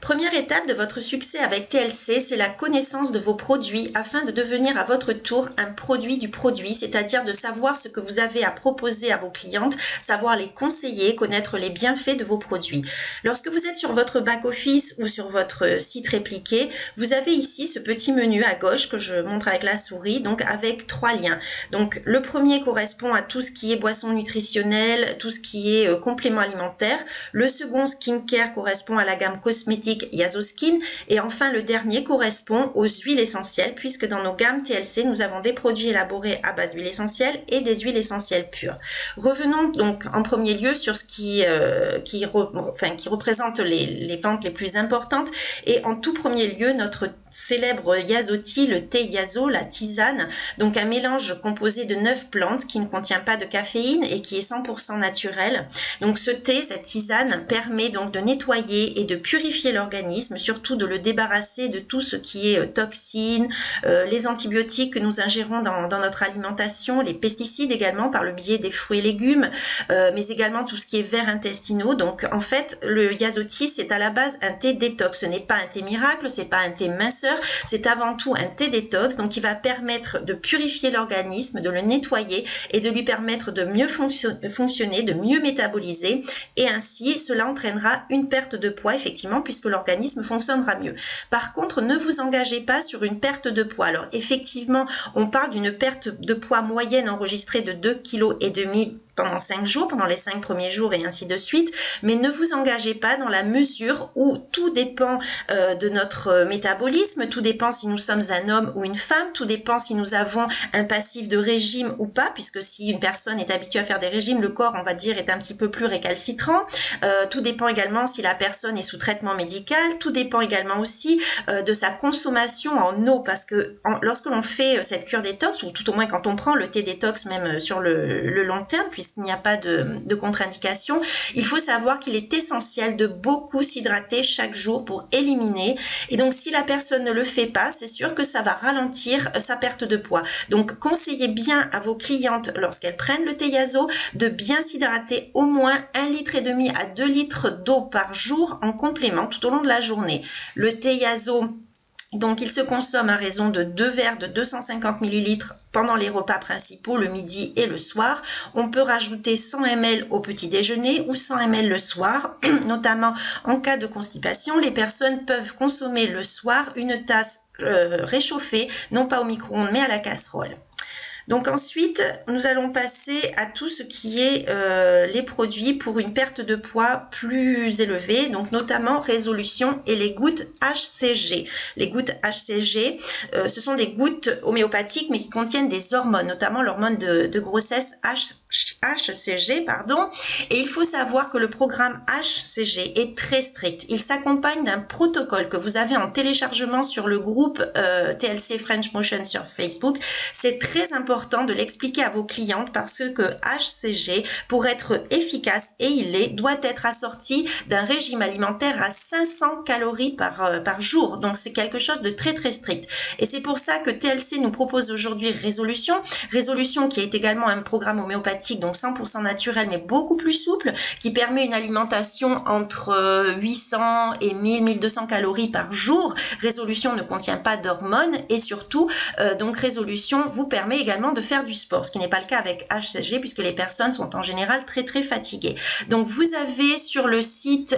Première étape de votre succès avec TLC, c'est la connaissance de vos produits afin de devenir à votre tour un produit du produit, c'est-à-dire de savoir ce que vous avez à proposer à vos clientes, savoir les conseiller, connaître les bienfaits de vos produits. Lorsque vous êtes sur votre back-office ou sur votre site répliqué, vous avez ici ce petit menu à gauche que je montre avec la souris, donc avec 3 liens. Donc le premier correspond à tout ce qui est boissons nutritionnelles, tout ce qui est compléments alimentaires. Le second, skincare, correspond à la gamme cosmétique Yazoskin, et enfin le dernier correspond aux huiles essentielles, puisque dans nos gammes TLC nous avons des produits élaborés à base d'huile essentielle et des huiles essentielles pures. Revenons donc en premier lieu sur ce qui représente les ventes les plus importantes, et en tout premier lieu notre célèbre Yazoti, le thé Yazo, la tisane, donc un mélange composé de 9 plantes qui ne contient pas de caféine et qui est 100% naturel. Donc ce thé, cette tisane, permet donc de nettoyer et de purifier l'organisme, surtout de le débarrasser de tout ce qui est toxines, les antibiotiques que nous ingérons dans notre alimentation, les pesticides également par le biais des fruits et légumes, mais également tout ce qui est vers intestinaux. Donc en fait, le Yazoti, c'est à la base un thé détox. Ce n'est pas un thé miracle, c'est pas un thé minceur, c'est avant tout un thé détox, donc qui va permettre de purifier l'organisme, de le nettoyer et de lui permettre de mieux fonctionner, de mieux métaboliser, et ainsi cela entraînera une perte de poids effectivement, puisque l'organisme fonctionnera mieux. Par contre, ne vous engagez pas sur une perte de poids. Alors effectivement, on parle d'une perte de poids moyenne enregistrée de 2,5 kg pendant 5 jours, pendant les 5 premiers jours et ainsi de suite, mais ne vous engagez pas dans la mesure où tout dépend de notre métabolisme, tout dépend si nous sommes un homme ou une femme, tout dépend si nous avons un passif de régime ou pas, puisque si une personne est habituée à faire des régimes, le corps, on va dire, est un petit peu plus récalcitrant. Tout dépend également si la personne est sous traitement médical, tout dépend également aussi de sa consommation en eau, parce que lorsque l'on fait cette cure détox, ou tout au moins quand on prend le thé détox même sur le long terme, puisqu'il n'y a pas de contre-indication, il faut savoir qu'il est essentiel de beaucoup s'hydrater chaque jour pour éliminer, et donc si la personne ne le fait pas, c'est sûr que ça va ralentir sa perte de poids. Donc conseillez bien à vos clientes, lorsqu'elles prennent le thé Yazo, de bien s'hydrater au moins 1,5 litre à 2 litres d'eau par jour en complément tout au long de la journée. Le thé Yazo, donc il se consomme à raison de 2 verres de 250 ml pendant les repas principaux, le midi et le soir. On peut rajouter 100 ml au petit déjeuner ou 100 ml le soir, notamment en cas de constipation. Les personnes peuvent consommer le soir une tasse réchauffée, non pas au micro-ondes mais à la casserole. Donc ensuite, nous allons passer à tout ce qui est les produits pour une perte de poids plus élevée, donc notamment Résolution et les gouttes HCG. Les gouttes HCG, ce sont des gouttes homéopathiques mais qui contiennent des hormones, notamment l'hormone de grossesse HCG, pardon. Et il faut savoir que le programme HCG est très strict. Il s'accompagne d'un protocole que vous avez en téléchargement sur le groupe TLC French Motion sur Facebook. C'est très important de l'expliquer à vos clientes parce que HCG, pour être efficace, et il l'est, doit être assorti d'un régime alimentaire à 500 calories par jour. Donc c'est quelque chose de très très strict. Et c'est pour ça que TLC nous propose aujourd'hui Résolution. Résolution qui est également un programme homéopathique, donc 100% naturel mais beaucoup plus souple, qui permet une alimentation entre 800 et 1000-1200 calories par jour. Résolution ne contient pas d'hormones et surtout, donc Résolution vous permet également de faire du sport, ce qui n'est pas le cas avec HCG puisque les personnes sont en général très très fatiguées. Donc vous avez sur le site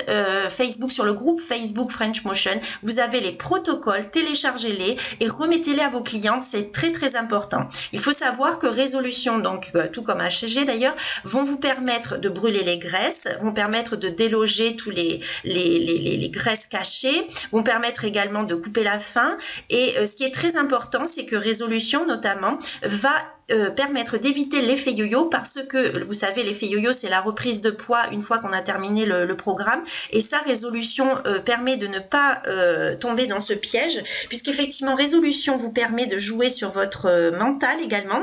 Facebook, sur le groupe Facebook French Motion, vous avez les protocoles, téléchargez-les et remettez-les à vos clientes, c'est très très important. Il faut savoir que Résolution, donc tout comme HCG d'ailleurs, vont vous permettre de brûler les graisses, vont permettre de déloger tous les graisses cachées, vont permettre également de couper la faim, et ce qui est très important, c'est que Résolution notamment va permettre d'éviter l'effet yo-yo, parce que vous savez, l'effet yo-yo, c'est la reprise de poids une fois qu'on a terminé le programme, et ça, Résolution permet de ne pas tomber dans ce piège, puisqu'effectivement Résolution vous permet de jouer sur votre mental également.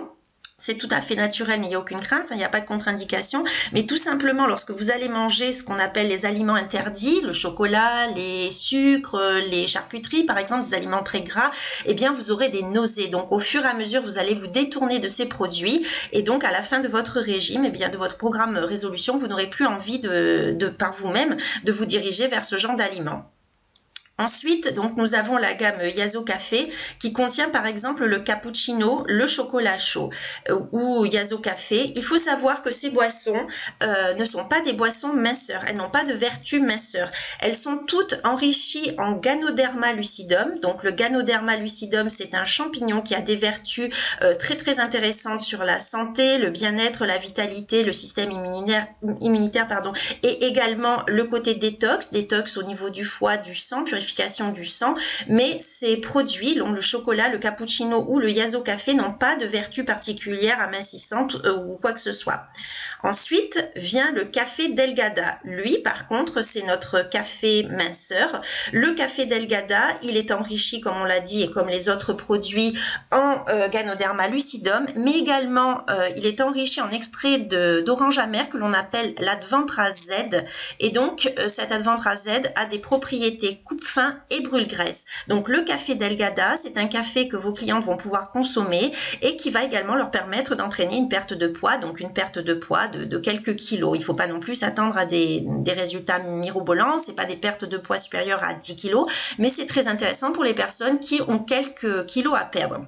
C'est tout à fait naturel, n'ayez aucune crainte, il n'y a pas de contre-indication, mais tout simplement lorsque vous allez manger ce qu'on appelle les aliments interdits, le chocolat, les sucres, les charcuteries par exemple, des aliments très gras, eh bien vous aurez des nausées. Donc au fur et à mesure vous allez vous détourner de ces produits, et donc à la fin de votre régime, eh bien de votre programme Résolution, vous n'aurez plus envie par vous-même de vous diriger vers ce genre d'aliments. Ensuite, donc, nous avons la gamme Yaso Café qui contient par exemple le cappuccino, le chocolat chaud ou Yaso Café. Il faut savoir que ces boissons ne sont pas des boissons minceurs, elles n'ont pas de vertu minceur. Elles sont toutes enrichies en Ganoderma lucidum. Donc le Ganoderma lucidum, c'est un champignon qui a des vertus très intéressantes sur la santé, le bien-être, la vitalité, le système immunitaire et également le côté détox au niveau du foie, du sang, purification du sang, mais ces produits, le chocolat, le cappuccino ou le Yaso Café n'ont pas de vertu particulière amincissante ou quoi que ce soit. Ensuite vient le café Delgada. Lui, par contre, c'est notre café minceur. Le café Delgada, il est enrichi, comme on l'a dit, et comme les autres produits, en Ganoderma lucidum, mais également, il est enrichi en extrait d'orange amer que l'on appelle l'Adventra Z. Et donc, cet Adventra Z a des propriétés coupe-faim et brûle-graisse. Donc, le café Delgada, c'est un café que vos clientes vont pouvoir consommer et qui va également leur permettre d'entraîner une perte de poids, donc une perte de poids de quelques kilos. Il ne faut pas non plus s'attendre à des résultats mirobolants, ce n'est pas des pertes de poids supérieures à 10 kilos, mais c'est très intéressant pour les personnes qui ont quelques kilos à perdre.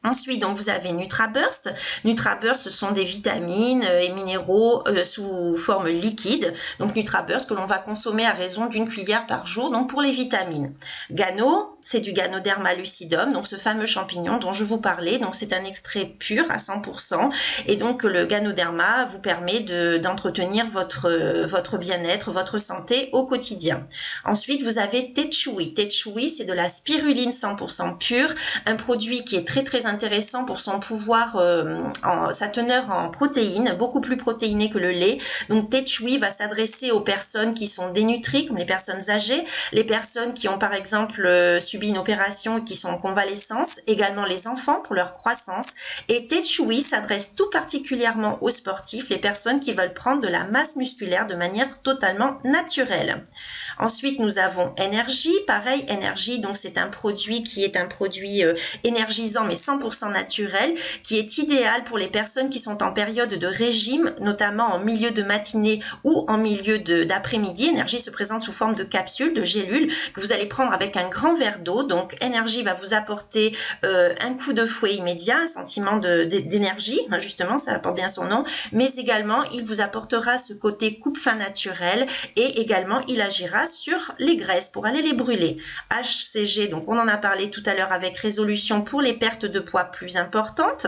Ensuite, donc, vous avez NutraBurst. NutraBurst, ce sont des vitamines et minéraux sous forme liquide. Donc, NutraBurst que l'on va consommer à raison d'une cuillère par jour, donc pour les vitamines. Gano, c'est du Ganoderma lucidum, donc ce fameux champignon dont je vous parlais. Donc, c'est un extrait pur à 100%. Et donc, le Ganoderma vous permet d'entretenir votre bien-être, votre santé au quotidien. Ensuite, vous avez Tetchui. Tetchui, c'est de la spiruline 100% pure, un produit qui est très intéressant pour son pouvoir, sa teneur en protéines, beaucoup plus protéinée que le lait. Donc Tetchui va s'adresser aux personnes qui sont dénutries, comme les personnes âgées, les personnes qui ont par exemple subi une opération et qui sont en convalescence, également les enfants pour leur croissance. Et Tetchui s'adresse tout particulièrement aux sportifs, les personnes qui veulent prendre de la masse musculaire de manière totalement naturelle. Ensuite, nous avons Energy. Pareil, Energy, donc c'est un produit qui est un produit énergisant mais 100% naturel, qui est idéal pour les personnes qui sont en période de régime, notamment en milieu de matinée ou en milieu d'après-midi. Energy se présente sous forme de capsule, de gélule, que vous allez prendre avec un grand verre d'eau. Donc, Energy va vous apporter un coup de fouet immédiat, un sentiment d'énergie, justement, ça apporte bien son nom, mais également, il vous apportera ce côté coupe-faim naturel et également, il agira sur les graisses pour aller les brûler. HCG, donc on en a parlé tout à l'heure avec résolution pour les pertes de poids plus importantes.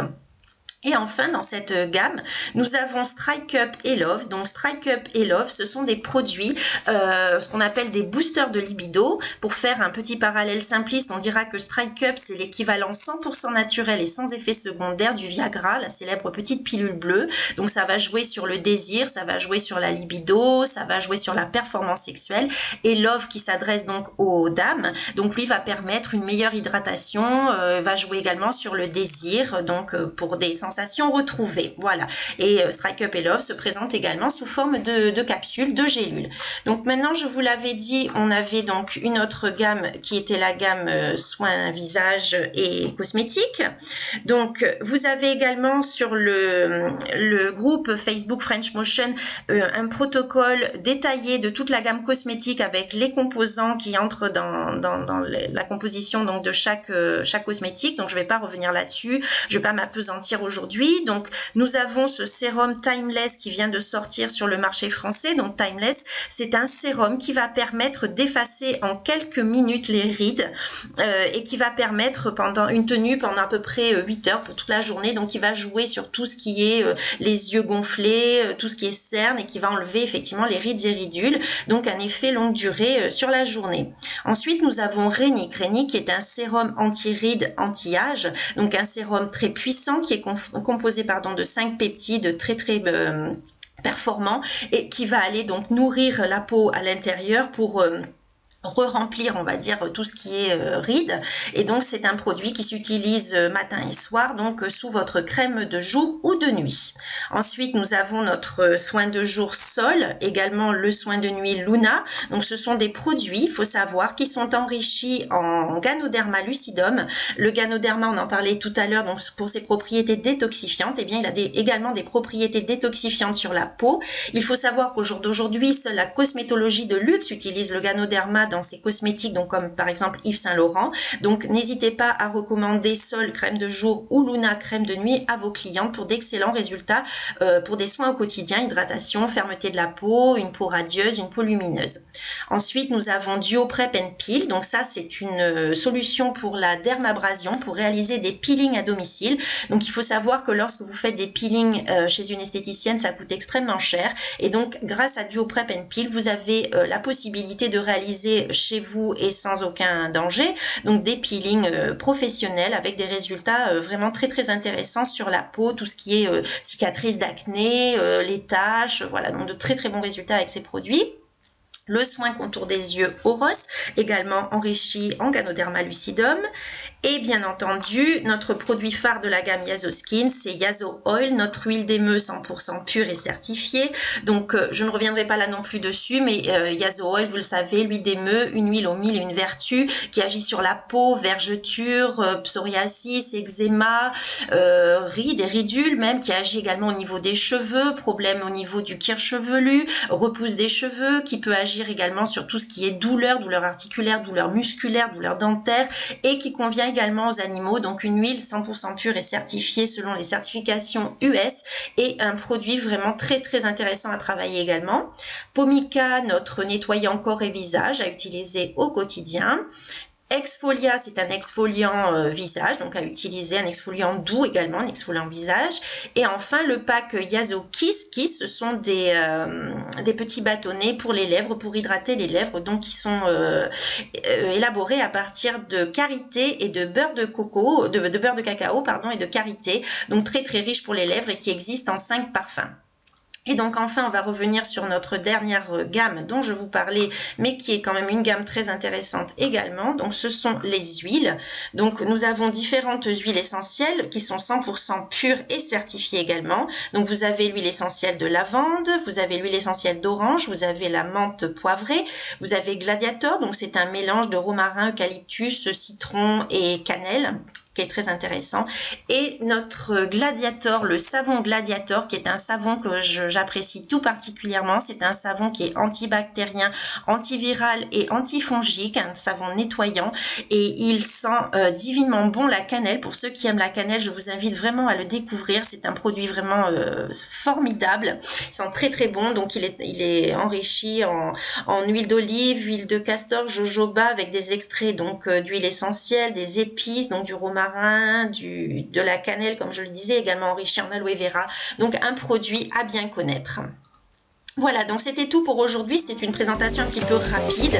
Et enfin, dans cette gamme, nous avons Strike Up et Love. Donc, Strike Up et Love, ce sont des produits, ce qu'on appelle des boosters de libido. Pour faire un petit parallèle simpliste, on dira que Strike Up, c'est l'équivalent 100% naturel et sans effet secondaire du Viagra, la célèbre petite pilule bleue. Donc, ça va jouer sur le désir, ça va jouer sur la libido, ça va jouer sur la performance sexuelle. Et Love, qui s'adresse donc aux dames, donc lui va permettre une meilleure hydratation, va jouer également sur le désir, donc pour des sensations retrouvées. Voilà. Et Strike Up et Love se présente également sous forme de capsules, de gélules. Donc maintenant, je vous l'avais dit, on avait donc une autre gamme qui était la gamme soins visage et cosmétiques. Donc vous avez également sur le groupe Facebook French Motion un protocole détaillé de toute la gamme cosmétique avec les composants qui entrent dans la composition donc de chaque cosmétique. Donc je ne vais pas revenir là-dessus, je ne vais pas m'apesantir aujourd'hui. Donc, nous avons ce sérum Timeless qui vient de sortir sur le marché français. Donc, Timeless, c'est un sérum qui va permettre d'effacer en quelques minutes les rides et qui va permettre pendant une tenue pendant à peu près 8 heures pour toute la journée. Donc, il va jouer sur tout ce qui est les yeux gonflés, tout ce qui est cerne et qui va enlever effectivement les rides et ridules. Donc, un effet longue durée sur la journée. Ensuite, nous avons Renic. Renic qui est un sérum anti-rides, anti-âge. Donc, un sérum très puissant qui est composé de 5 peptides très performants et qui va aller donc nourrir la peau à l'intérieur pour re-remplir, on va dire, tout ce qui est rides. Et donc, c'est un produit qui s'utilise matin et soir, donc sous votre crème de jour ou de nuit. Ensuite, nous avons notre soin de jour Sol, également le soin de nuit Luna. Donc, ce sont des produits, il faut savoir, qui sont enrichis en Ganoderma lucidum. Le Ganoderma, on en parlait tout à l'heure, donc pour ses propriétés détoxifiantes, eh bien, il a également des propriétés détoxifiantes sur la peau. Il faut savoir qu'au jour d'aujourd'hui, seule la cosmétologie de luxe utilise le Ganoderma dans ses cosmétiques, donc comme par exemple Yves Saint Laurent. Donc n'hésitez pas à recommander Sol crème de jour ou Luna crème de nuit à vos clientes pour d'excellents résultats pour des soins au quotidien, hydratation, fermeté de la peau, une peau radieuse, une peau lumineuse. Ensuite, nous avons Duo Prep and Peel. Donc ça, c'est une solution pour la dermabrasion, pour réaliser des peelings à domicile. Donc il faut savoir que lorsque vous faites des peelings chez une esthéticienne, ça coûte extrêmement cher. Et donc, grâce à Duo Prep and Peel, vous avez la possibilité de réaliser chez vous et sans aucun danger, donc des peelings professionnels avec des résultats vraiment très très intéressants sur la peau, tout ce qui est cicatrices d'acné, les taches, voilà, donc de très très bons résultats avec ces produits. Le soin contour des yeux Oros, également enrichi en Ganoderma lucidum. Et bien entendu, notre produit phare de la gamme Yaso Skin, c'est Yaso Oil, notre huile d'émeu 100% pure et certifiée. Donc, je ne reviendrai pas là non plus dessus, mais Yaso Oil, vous le savez, l'huile d'émeu, une huile aux mille et une vertus qui agit sur la peau, vergeture, psoriasis, eczéma, rides et ridules même, qui agit également au niveau des cheveux, problème au niveau du cuir chevelu, repousse des cheveux, qui peut agir également sur tout ce qui est douleur, douleur articulaire, douleur musculaire, douleur dentaire, et qui convient également aux animaux. Donc une huile 100% pure et certifiée selon les certifications US, et un produit vraiment très très intéressant à travailler également. Pomica, notre nettoyant corps et visage à utiliser au quotidien. Exfolia, c'est un exfoliant visage, donc à utiliser, un exfoliant doux également, un exfoliant visage. Et enfin, le pack Yaso Kiss, ce sont des petits bâtonnets pour les lèvres, pour hydrater les lèvres, donc qui sont élaborés à partir de karité et de beurre de coco, de beurre de cacao, pardon, et de karité, donc très très riche pour les lèvres et qui existe en 5 parfums. Et donc enfin, on va revenir sur notre dernière gamme dont je vous parlais, mais qui est quand même une gamme très intéressante également. Donc ce sont les huiles. Donc nous avons différentes huiles essentielles qui sont 100% pures et certifiées également. Donc vous avez l'huile essentielle de lavande, vous avez l'huile essentielle d'orange, vous avez la menthe poivrée, vous avez Gladiator, donc c'est un mélange de romarin, eucalyptus, citron et cannelle, qui est très intéressant, et notre Gladiator, le savon Gladiator, qui est un savon que j'apprécie tout particulièrement. C'est un savon qui est antibactérien, antiviral et antifongique, un savon nettoyant, et il sent divinement bon la cannelle. Pour ceux qui aiment la cannelle, je vous invite vraiment à le découvrir. C'est un produit vraiment formidable, il sent très très bon. Donc il est enrichi en huile d'olive, huile de castor, jojoba, avec des extraits donc d'huile essentielle, des épices, donc du romarin, de la cannelle, comme je le disais, également enrichi en aloe vera. Donc un produit à bien connaître. Voilà, donc c'était tout pour aujourd'hui. C'était une présentation un petit peu rapide.